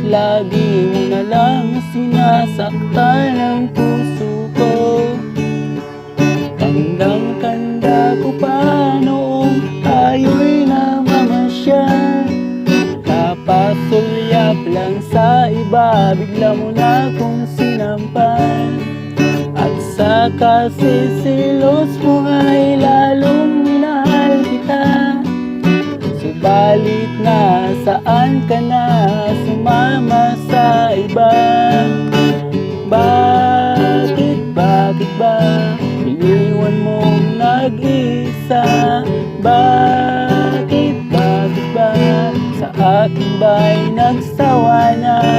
lagi mo na lang sinasaktan ang puso ko. Tandang-tanda ko pa noong tayo'y namamasyal, napasulyap lang sa iba, bigla mo na kong sinampal. At sa kasisilos mo ay lalong minahal kita, subalit nasaan ka na, sumama sa iba. Bakit ba iniwan mong nag-isa? Bakit ba sa akin ba'y nagsawa na?